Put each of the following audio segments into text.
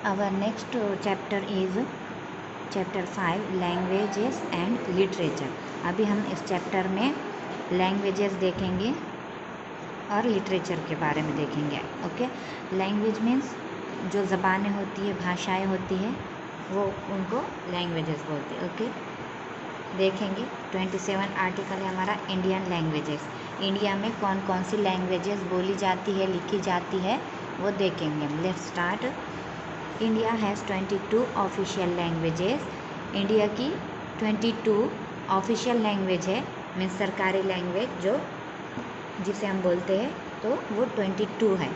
Our next chapter is chapter 5 languages and literature. अभी हम इस चैप्टर में लैंग्वेजेस देखेंगे और लिटरेचर के बारे में देखेंगे। ओके, लैंग्वेज मीन्स जो ज़बानें होती है, भाषाएं होती है, वो उनको लैंग्वेजेस बोलते हैं। ओके, देखेंगे 27 आर्टिकल है हमारा इंडियन लैंग्वेजेस। इंडिया में कौन कौन सी लैंग्वेजेस बोली जाती है, लिखी जाती है, वो देखेंगे हम। Let's start. India has 22 official languages. India की 22 ऑफिशियल लैंग्वेज है, मीन्स सरकारी लैंग्वेज जो जिसे हम बोलते हैं, तो वो 22 है।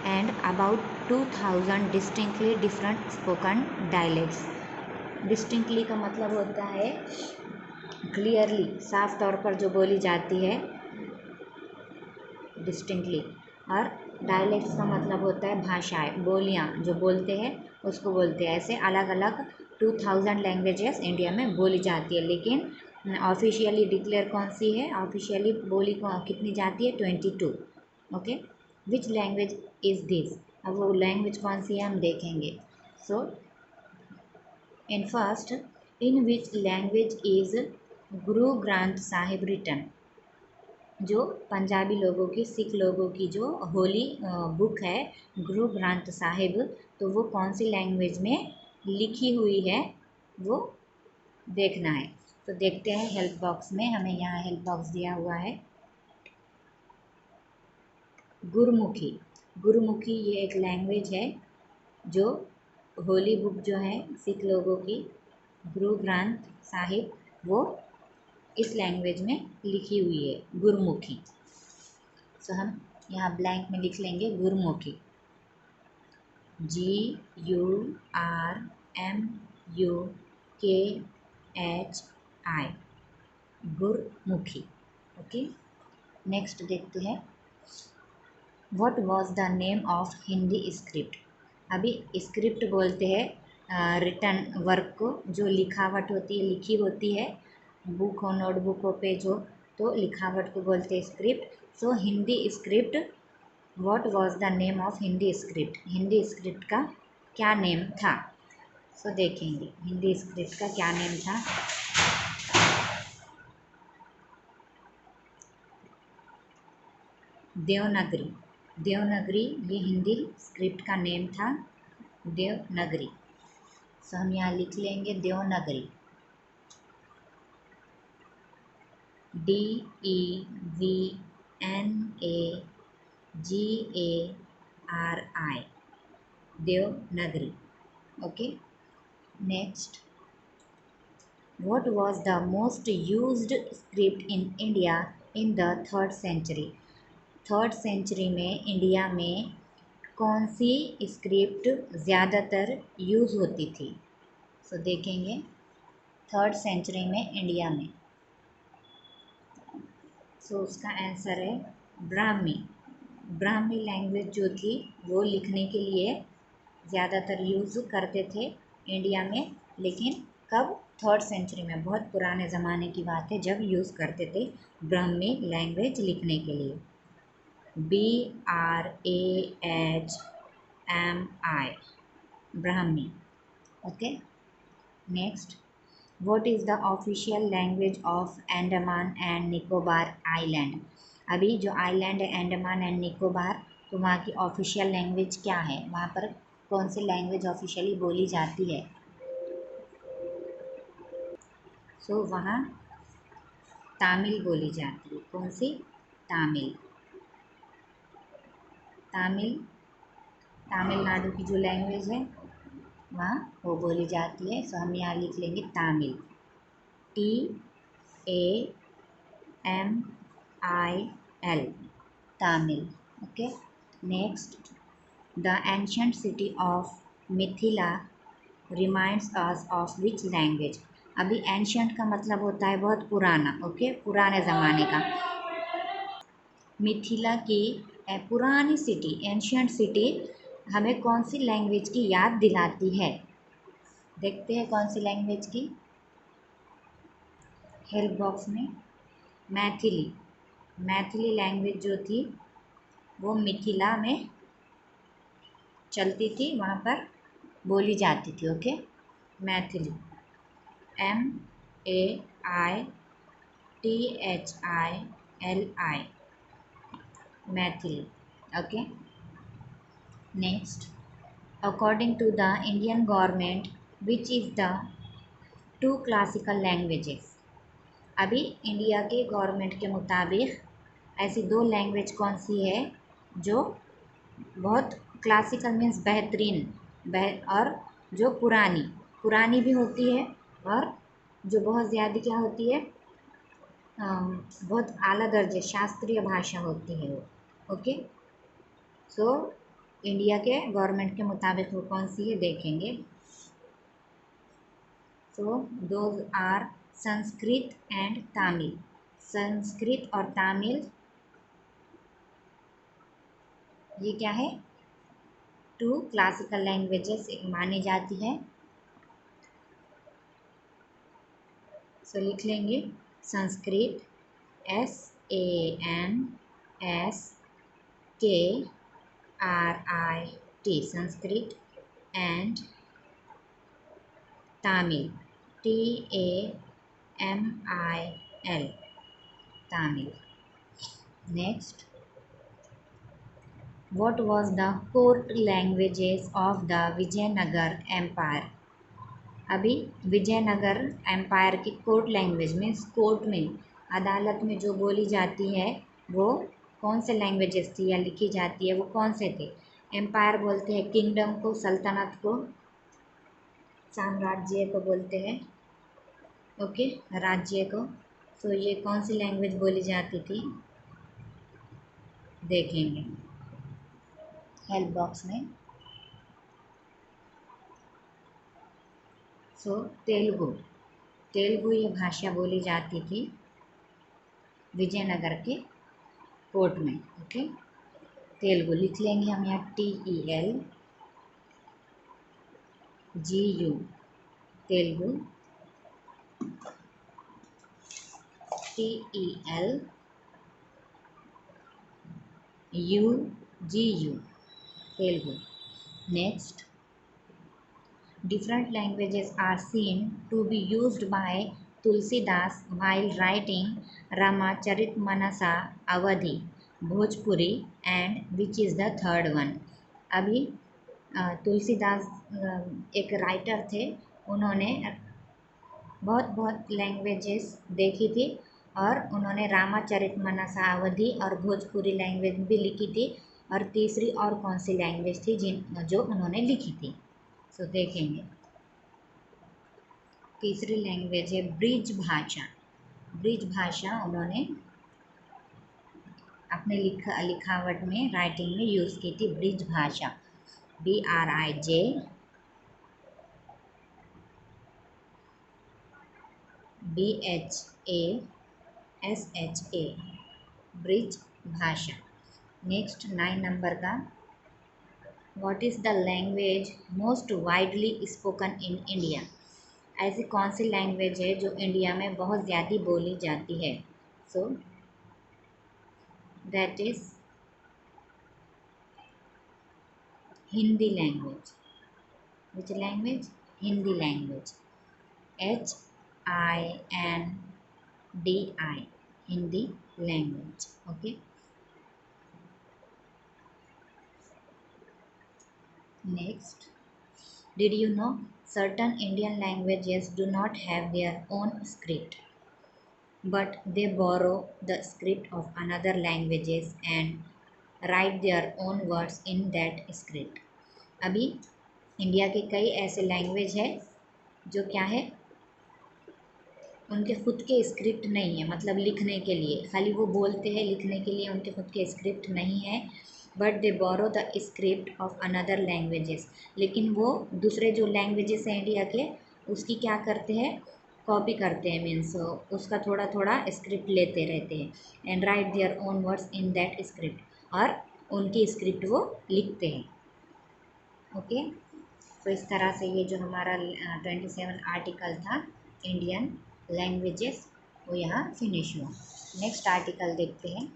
And about 2000 distinctly different spoken dialects. Distinctly का मतलब होता है क्लियरली, साफ तौर पर जो बोली जाती है, डिस्टिंक्टली। और डायलेक्ट्स का मतलब होता है भाषाएं, बोलियां, जो बोलते हैं उसको बोलते हैं। ऐसे अलग अलग 2000 लैंग्वेजेस इंडिया में बोली जाती है, लेकिन ऑफिशियली डिक्लेयर कौन सी है, ऑफिशियली बोली कितनी जाती है, 22। Okay, which language is this. अब वो लैंग्वेज कौन सी है हम देखेंगे। So in first, in which language is Guru Granth Sahib written. जो पंजाबी लोगों की, सिख लोगों की जो होली बुक है गुरु ग्रंथ साहिब, तो वो कौन सी लैंग्वेज में लिखी हुई है वो देखना है। तो देखते हैं हेल्प बॉक्स में, हमें यहाँ हेल्प बॉक्स दिया हुआ है। गुरमुखी। गुरमुखी ये एक लैंग्वेज है जो होली बुक जो है सिख लोगों की, गुरु ग्रंथ साहिब, वो इस लैंग्वेज में लिखी हुई है, गुरमुखी। सो हम यहाँ ब्लैंक में लिख लेंगे Gurmukhi, GURMUKHI, Gurmukhi. Okay, next देखते हैं। What was the name of Hindi script. अभी स्क्रिप्ट बोलते हैं रिटन वर्क को, जो लिखावट होती है, लिखी होती है बुक हो, नोटबुकों पे जो, तो लिखावट को बोलते हैं script. So Hindi script, what was the name of Hindi script. Hindi script का क्या नेम था। सो देखेंगे हिंदी स्क्रिप्ट का क्या नेम था। देवनागरी। देवनागरी ये हिंदी स्क्रिप्ट का नेम था, देवनागरी। सो हम यहाँ लिख लेंगे Devanagari, DEVNAGARI, Devanagari. Okay, next. What was the most used script in India in the 3rd century? 3rd century में इंडिया में कौन सी स्क्रिप्ट ज़्यादातर यूज़ होती थी। सो देखेंगे 3rd सेंचुरी में इंडिया में। सो उसका आंसर है ब्राह्मी। ब्राह्मी लैंग्वेज जो थी वो लिखने के लिए ज़्यादातर यूज़ करते थे इंडिया में, लेकिन कब, 3rd सेंचुरी में, बहुत पुराने ज़माने की बात है जब यूज़ करते थे ब्राह्मी लैंग्वेज लिखने के लिए। BRAHMI, Brahmi. Okay, next. What is the official language of Andaman and Nicobar island. अभी जो आइलैंड है अंडमान एंड निकोबार, तो वहाँ की ऑफिशियल लैंग्वेज क्या है, वहाँ पर कौन सी लैंग्वेज ऑफिशियली बोली जाती है। सो वहाँ तमिल बोली जाती है। कौन सी, तमिल। तमिल तमिलनाडु की जो लैंग्वेज है वहाँ वो बोली जाती है। सो हम यहाँ लिख लेंगे Tamil, TAMIL, Tamil. Okay, next. The ancient city of Mithila reminds us of which language. अभी एंशंट का मतलब होता है बहुत पुराना। ओके, पुराने ज़माने का। मिथिला की पुरानी सिटी, एंशियंट सिटी, हमें कौन सी लैंग्वेज की याद दिलाती है। देखते हैं कौन सी लैंग्वेज की। हेल्प बॉक्स में मैथिली। मैथिली लैंग्वेज जो थी वो मिथिला में चलती थी, वहाँ पर बोली जाती थी। Okay, Maithili, MAITHILI, Maithili. Okay, next, according to the Indian government which is the two classical languages. अभी इंडिया के गवर्नमेंट के मुताबिक ऐसी दो लैंग्वेज कौन सी है जो बहुत क्लासिकल मीन्स बेहतरीन और जो पुरानी पुरानी भी होती है, और जो बहुत ज़्यादा क्या होती है, बहुत आला दर्जे शास्त्रीय भाषा होती है वो। ओके, सो इंडिया के गवर्नमेंट के मुताबिक वो कौन सी है देखेंगे। So those are Sanskrit and Tamil. Sanskrit और तमिल ये क्या है, टू क्लासिकल लैंग्वेजेस मानी जाती है। सो लिख लेंगे Sanskrit, SANSKRIT, Sanskrit, and Tamil, TAMIL, Tamil. Next, what was the court languages of the Vijayanagara empire. अभी विजयनगर एम्पायर की कोर्ट लैंग्वेज मीन्स कोर्ट में, अदालत में जो बोली जाती है वो कौन से लैंग्वेजेस थी या लिखी जाती है वो कौन से थे। एम्पायर बोलते हैं किंगडम को, सल्तनत को, साम्राज्य को बोलते हैं। ओके, राज्य को। सो ये कौन सी लैंग्वेज बोली जाती थी देखेंगे हेल्प बॉक्स में। सो तेलुगु, तेलुगु ये भाषा बोली जाती थी विजयनगर के कोर्ट में। ओके, तेलुगु लिख लेंगे हम यहाँ TELGU, Telugu, TELUGU, Telugu. Next, different languages are seen to be used by Tulsidas while writing Ramacharitamanasa, Awadhi, Bhojpuri, and which is the third one। अभी तुलसीदास एक राइटर थे, उन्होंने बहुत बहुत लैंग्वेजेस देखी थी और उन्होंने रामाचरितमानस, अवधी और भोजपुरी लैंग्वेज भी लिखी थी, और तीसरी और कौन सी लैंग्वेज थी जो उन्होंने लिखी थी। सो देखेंगे, तीसरी लैंग्वेज है ब्रिज भाषा। ब्रिज भाषा उन्होंने अपने लिखावट में, राइटिंग में यूज़ की थी ब्रिज भाषा, BRIJBHASHA, ब्रिज भाषा। नेक्स्ट 9 नंबर का, what is the language most widely spoken in India. ऐसी कौन सी लैंग्वेज है जो इंडिया में बहुत ज़्यादा बोली जाती है। So that is Hindi language. Which language, Hindi language, HINDI, Hindi language. Okay, next, did you know certain Indian languages do not have their own script, but they borrow the script of another languages and write their own words in that script। अभी India के कई ऐसे language है जो क्या है, उनके खुद के स्क्रिप्ट नहीं है, मतलब लिखने के लिए खाली वो बोलते हैं, लिखने के लिए उनके खुद के स्क्रिप्ट नहीं है, but they borrow the script of another languages. लेकिन वो दूसरे जो लैंग्वेजेस हैं इंडिया के, उसकी क्या करते हैं, कॉपी करते हैं, मीन्स उसका थोड़ा थोड़ा स्क्रिप्ट लेते रहते हैं, and right their own words in that script, और उनकी स्क्रिप्ट वो लिखते हैं। ओके, तो इस तरह से ये जो हमारा 27 आर्टिकल था इंडियन लैंग्वेजेस वो यहाँ फिनिश हुआ। नेक्स्ट आर्टिकल देखते हैं।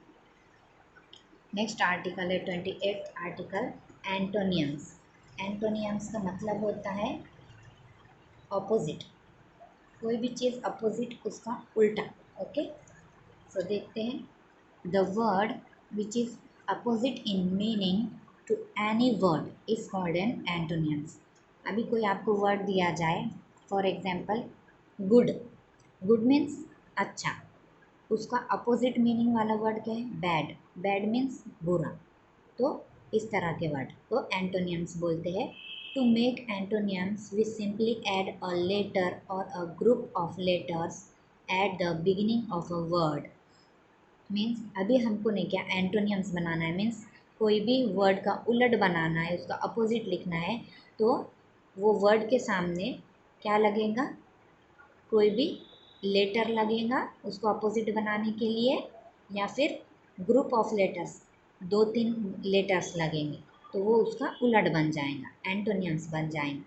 नेक्स्ट आर्टिकल है 28 आर्टिकल, एंटोनियम्स। एंटोनियम्स का मतलब होता है ऑपोजिट, कोई भी चीज़ अपोजिट उसका उल्टा। ओके, सो देखते हैं। The word which is opposite in meaning to any word is called an antonyms. अभी कोई आपको वर्ड दिया जाए, for example good, good means अच्छा, उसका अपोजिट मीनिंग वाला वर्ड क्या है? बैड, बैड मीन्स बुरा। तो इस तरह के वर्ड को एंटोनियम्स बोलते हैं। To make antonyms we simply add a letter or a group of letters at the beginning of a word. Means अभी हमको नहीं क्या एंटोनियम्स बनाना है, मीन्स कोई भी वर्ड का उलट बनाना है, उसका अपोजिट लिखना है, तो वो वर्ड के सामने क्या लगेगा? कोई भी लेटर लगेगा उसको अपोजिट बनाने के लिए, या फिर ग्रुप ऑफ लेटर्स, दो तीन लेटर्स लगेंगे, तो वो उसका उलट बन जाएगा, एंटोनियम्स बन जाएंगे।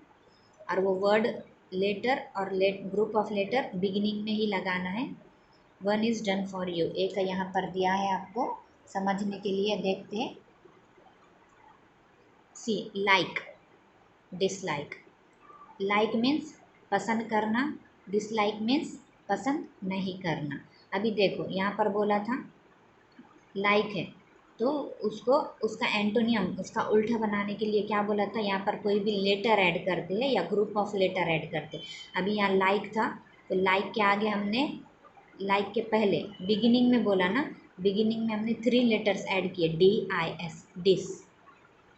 और वो वर्ड लेटर और ग्रुप ऑफ लेटर बिगिनिंग में ही लगाना है। One is done for you, एक यहाँ पर दिया है आपको समझने के लिए, देखते हैं। सी, लाइक, डिसलाइक। लाइक मीन्स पसंद करना, डिसलाइक मीन्स पसंद नहीं करना। अभी देखो यहाँ पर बोला था लाइक है, तो उसको उसका एंटोनियम, उसका उल्टा बनाने के लिए क्या बोला था? यहाँ पर कोई भी लेटर ऐड करते हैं या ग्रुप ऑफ लेटर ऐड करते। अभी यहाँ लाइक था, तो लाइक के आगे हमने, लाइक के पहले बिगिनिंग में बोला ना, बिगिनिंग में हमने 3 लेटर्स ऐड किए, DIS, डिस,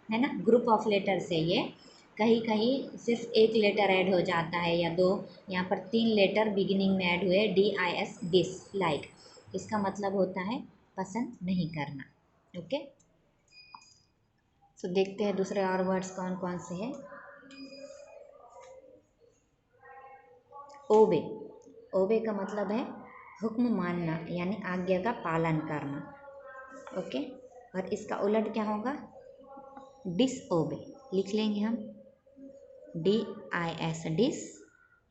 है ना। ग्रुप ऑफ लेटर से ये कहीं कहीं सिर्फ एक लेटर ऐड हो जाता है या दो, यहाँ पर 3 लेटर बिगिनिंग में ऐड हुए, DIS, डिस, लाइक। इसका मतलब होता है पसंद नहीं करना। ओके, तो देखते हैं दूसरे और वर्ड्स कौन कौन से हैं। ओबे, ओबे का मतलब है हुक्म मानना, यानी आज्ञा का पालन करना। ओके, और इसका उलट क्या होगा? डिसओबे, लिख लेंगे हम DIS, डिस,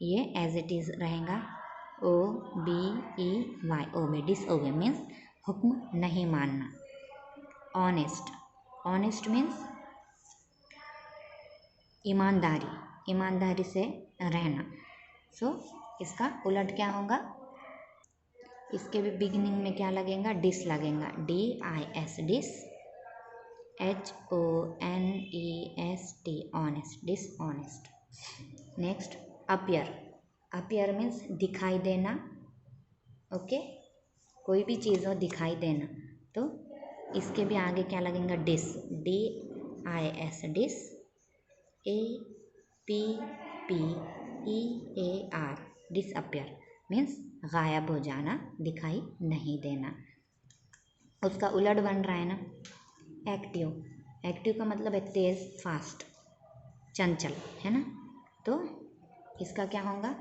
ये एज इट इज़ रहेगा OBEY, ओबे, डिसओबे मीन्स हुक्म नहीं मानना। ऑनेस्ट, ऑनेस्ट मीन्स ईमानदारी, ईमानदारी से रहना। सो इसका उलट क्या होगा? इसके भी बिगिनिंग में क्या लगेगा? डिस लगेगा, DIS, dis, HONEST, honest, dishonest. Next, appear, appear means दिखाई देना। ओके, कोई भी चीज़ हो दिखाई देना, तो इसके भी आगे क्या लगेगा? Dis, DIS, dis, APPEAR, disappear means गायब हो जाना, दिखाई नहीं देना। उसका उलट बन रहा है ना, एक्टिव, एक्टिव का मतलब है तेज, फास्ट, चंचल, है ना। तो इसका क्या होगा?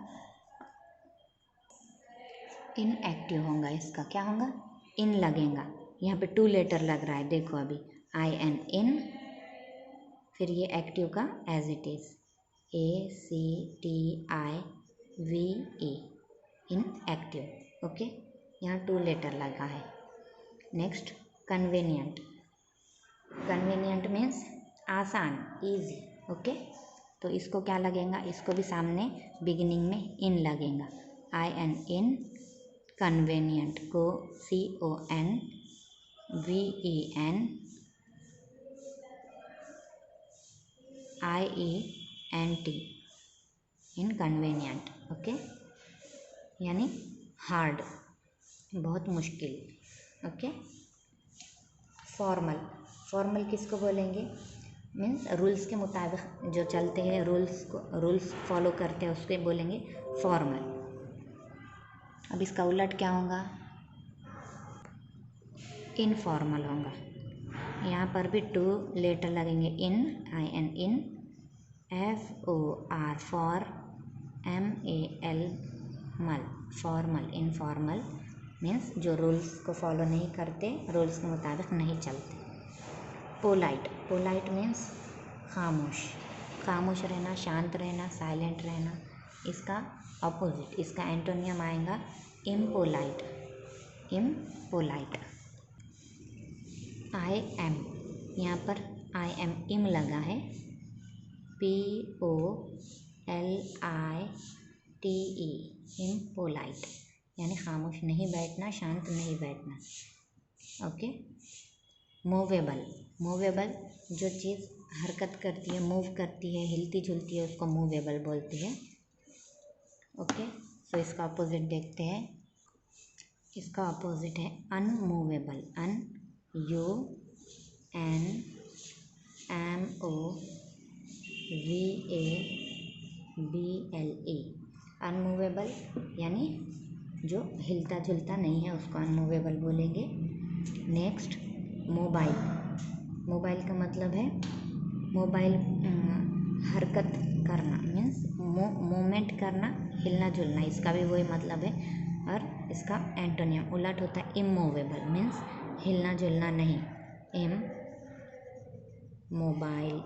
इनएक्टिव होगा। इसका क्या होगा? इन लगेगा, यहाँ पे 2 लेटर लग रहा है, देखो अभी IN, इन, फिर ये एक्टिव का as it is ACTIVE, inactive. Okay, यहाँ 2 लेटर लगा है। नेक्स्ट, कन्वीनियंट, कन्वीनियंट मीन्स आसान, इजी। ओके, तो इसको क्या लगेगा? इसको भी सामने बिगिनिंग में इन लगेगा, IN, इन, कन्वीनियंट को CONVENIENT, इनकन्वीनियंट। ओके, यानी हार्ड, बहुत मुश्किल। ओके, फॉर्मल, फॉर्मल किसको बोलेंगे? मीन्स रूल्स के मुताबिक जो चलते हैं, रूल्स फॉलो करते हैं, उसके बोलेंगे फॉर्मल। अब इसका उलट क्या होगा? इनफॉर्मल होगा। यहाँ पर भी 2 लेटर लगेंगे, IN, in, FOR, for, MAL, मल, फॉर्मल, इनफॉर्मल मीन्स जो रूल्स को फॉलो नहीं करते, रूल्स के मुताबिक नहीं चलते। पोलाइट, पोलाइट मीन्स खामोश, खामोश रहना, शांत रहना, साइलेंट रहना। इसका अपोजिट, इसका एंटोनियम आएगा इम्पोलाइट, इम्पोलाइट। I am, यहाँ पर I am इम लगा है, POLITE, इम्पोलाइट, यानी खामोश नहीं बैठना, शांत नहीं बैठना। ओके। मूवेबल, मूवेबल जो चीज़ हरकत करती है, मूव करती है, हिलती जुलती है, उसको मूवेबल बोलते हैं। ओके। सो इसका अपोजिट देखते हैं। इसका अपोजिट है अनमूवेबल, UNMOVABLE, अनमूवेबल यानी जो हिलता जुलता नहीं है उसको अनमूवेबल बोलेंगे। नेक्स्ट मोबाइल, मोबाइल का मतलब है मोबाइल हरकत करना, मीन्स मूवमेंट करना, हिलना जुलना, इसका भी वही मतलब है। और इसका एंटोनियम उलट होता है इमूवेबल, मीन्स हिलना जुलना नहीं, mobile.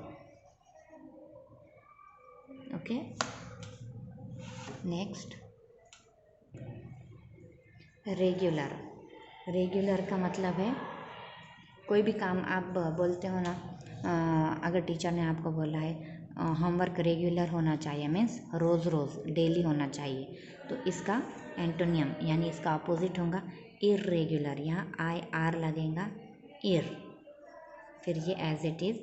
Okay. Next regular, regular का मतलब है कोई भी काम आप बोलते हो ना, अगर टीचर ने आपको बोला है होमवर्क रेगुलर होना चाहिए, मीन्स रोज़ रोज़ डेली होना चाहिए, तो इसका एंटोनियम यानी इसका अपोजिट होगा इर्रेगुलर। यहाँ IR लगेगा, इर, फिर ये as it is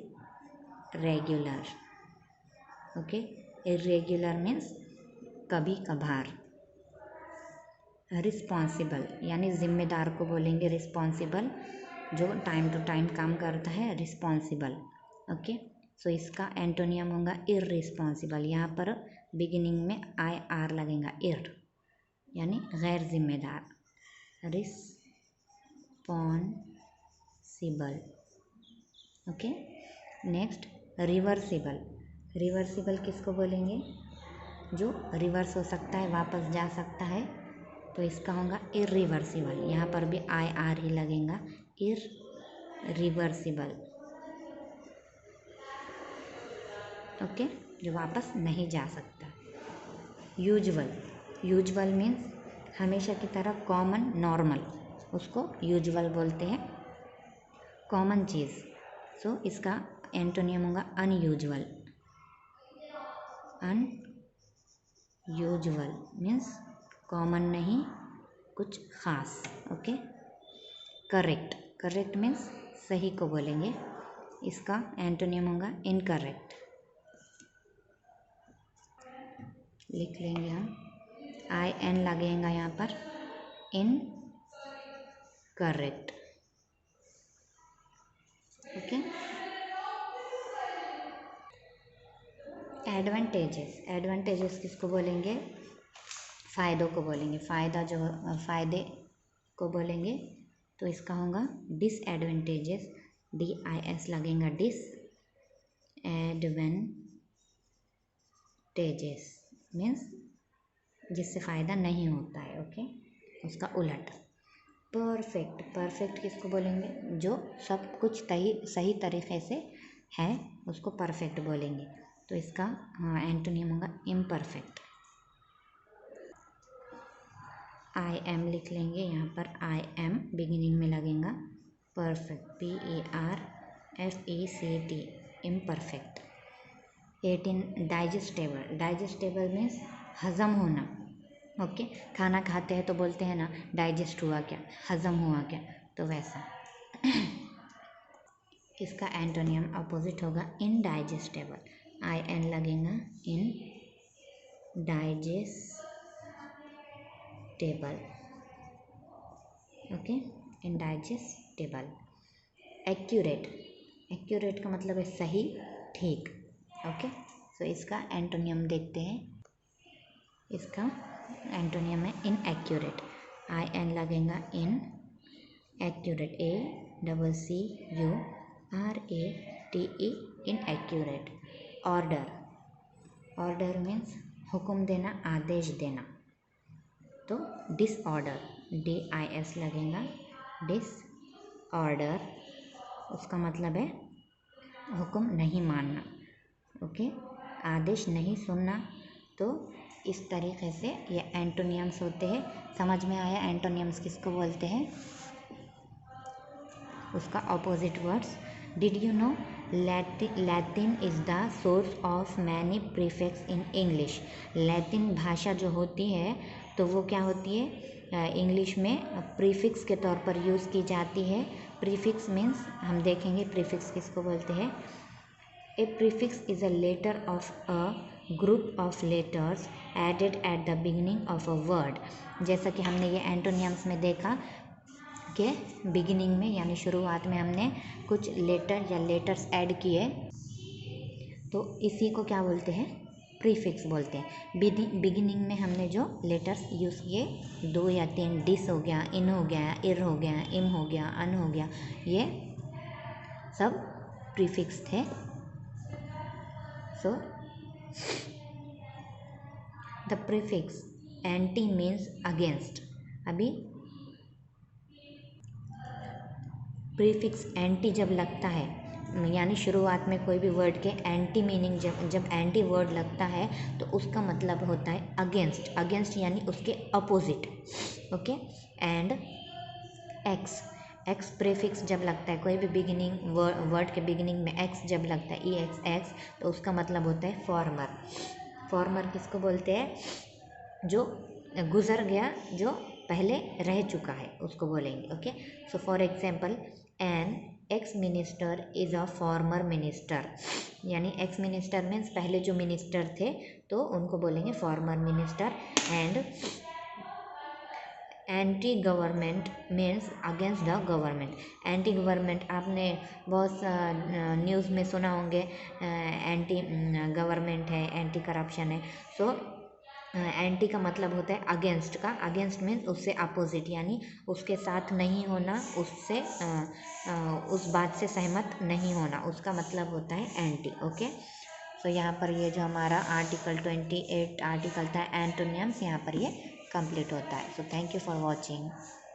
regular. Okay. Irregular means कभी कभार। रिस्पॉन्सिबल यानी जिम्मेदार को बोलेंगे रिस्पॉन्सिबल, जो टाइम टू टाइम काम करता है, रिस्पॉन्सिबल। ओके। सो इसका एंटोनियम होगा इररिस्पॉन्सिबल। यहाँ पर बिगिनिंग में IR लगेगा, इर यानी गैर जिम्मेदार, responsible. Okay. Next reversible, reversible किसको बोलेंगे, जो रिवर्स हो सकता है, वापस जा सकता है, तो इसका होगा इर्रिवर्सिबल। यहाँ पर भी IR ही लगेगा, इर्रिवर्सिबल। ओके। जो वापस नहीं जा सकता। यूजुअल, यूजुअल मीन्स हमेशा की तरह, कॉमन, नॉर्मल, उसको यूजुअल बोलते हैं, कॉमन चीज़। सो इसका एंटोनियम होगा अनयूजुअल, अनयूजुअल मीन्स कॉमन नहीं, कुछ ख़ास। ओके। करेक्ट, करेक्ट मीन्स सही को बोलेंगे, इसका एंटोनियम होगा इनकरेक्ट। लिख लेंगे हम, IN लगेगा यहाँ पर, इनकरेक्ट। ओके। एडवांटेजेस, एडवांटेजेस किसको बोलेंगे, फ़ायदों को बोलेंगे, फ़ायदा जो फ़ायदे को बोलेंगे, तो इसका होगा डिसएडवांटेजेस, DIS लगेगा, डिसएडवांटेजेस मीन्स जिससे फ़ायदा नहीं होता है। ओके। उसका उलट। परफेक्ट, परफेक्ट किसको बोलेंगे, जो सब कुछ सही तरीके से है, उसको परफेक्ट बोलेंगे, तो इसका एंटोनियम होगा इम्परफेक्ट। IM लिख लेंगे, यहाँ पर IM बिगिनिंग में लगेगा, perfect, PERFECT, imperfect. 18 digestible, digestible means हज़म होना। ओके। खाना खाते हैं तो बोलते हैं ना डाइजेस्ट हुआ क्या, हज़म हुआ क्या, तो वैसा। इसका एंटोनियम अपोजिट होगा इनडाइजेस्टेबल, IN लगेगा, indigestible. Okay. Indigestible. Accurate, accurate का मतलब है सही, ठीक। ओके। सो इसका एंटोनियम देखते हैं। इसका एंटोनियम है इनएक्यूरेट, IN लगेगा, in accurate, ACCURATE, inaccurate. Order, order means हुक्म देना, आदेश देना, तो डिसऑर्डर, DIS लगेगा, डिसऑर्डर, उसका मतलब है हुक्म नहीं मानना। ओके। आदेश नहीं सुनना, तो इस तरीके से ये एंटोनियम्स होते हैं। समझ में आया एंटोनियम्स किसको बोलते हैं, उसका opposite words did you know Latin is the source of many prefix in English. Latin भाषा जो होती है तो वो क्या होती है, इंग्लिश में प्रीफिक्स के तौर पर यूज़ की जाती है। प्रीफिक्स मीन्स हम देखेंगे प्रीफिक्स किसको बोलते हैं। A prefix is a letter of a group of letters added at the beginning of a word. जैसा कि हमने ये एंटोनियम्स में देखा कि बिगिनिंग में यानी शुरुआत में हमने कुछ लेटर या लेटर्स ऐड किए तो इसी को क्या बोलते हैं, प्रीफिक्स बोलते हैं। बिगिनिंग में हमने जो लेटर्स यूज़ किए 2 या 3, डिस हो गया, इन हो गया, इर हो गया, इम हो गया, अन हो गया, ये सब प्रीफिक्स थे। So the prefix anti means against. अभी प्रीफिक्स एंटी जब लगता है यानी शुरुआत में कोई भी वर्ड के एंटी मीनिंग जब एंटी वर्ड लगता है तो उसका मतलब होता है अगेंस्ट। अगेंस्ट यानी उसके opposite. Okay. And x prefix जब लगता है कोई भी बिगिनिंग वर्ड के बिगिनिंग में एक्स जब लगता है, एक्स तो उसका मतलब होता है फॉर्मर। फॉर्मर किसको बोलते हैं, जो गुजर गया, जो पहले रह चुका है उसको बोलेंगे। Okay. So for example an ex minister is a former minister, यानी एक्स मिनिस्टर मीन्स पहले जो मिनिस्टर थे तो उनको बोलेंगे former minister. And anti government means against the government. Anti government आपने बहुत न्यूज़ में सुना होंगे, एंटी गवर्नमेंट है, एंटी करप्शन है। सो एंटी का मतलब होता है अगेंस्ट का। अगेंस्ट मीन्स उससे अपोजिट यानी उसके साथ नहीं होना, उससे उस बात से सहमत नहीं होना, उसका मतलब होता है एंटी। ओके। सो यहाँ पर ये जो हमारा आर्टिकल 28 आर्टिकल था एंटोनियम्स, यहाँ पर ये कंप्लीट होता है। So thank you for watching.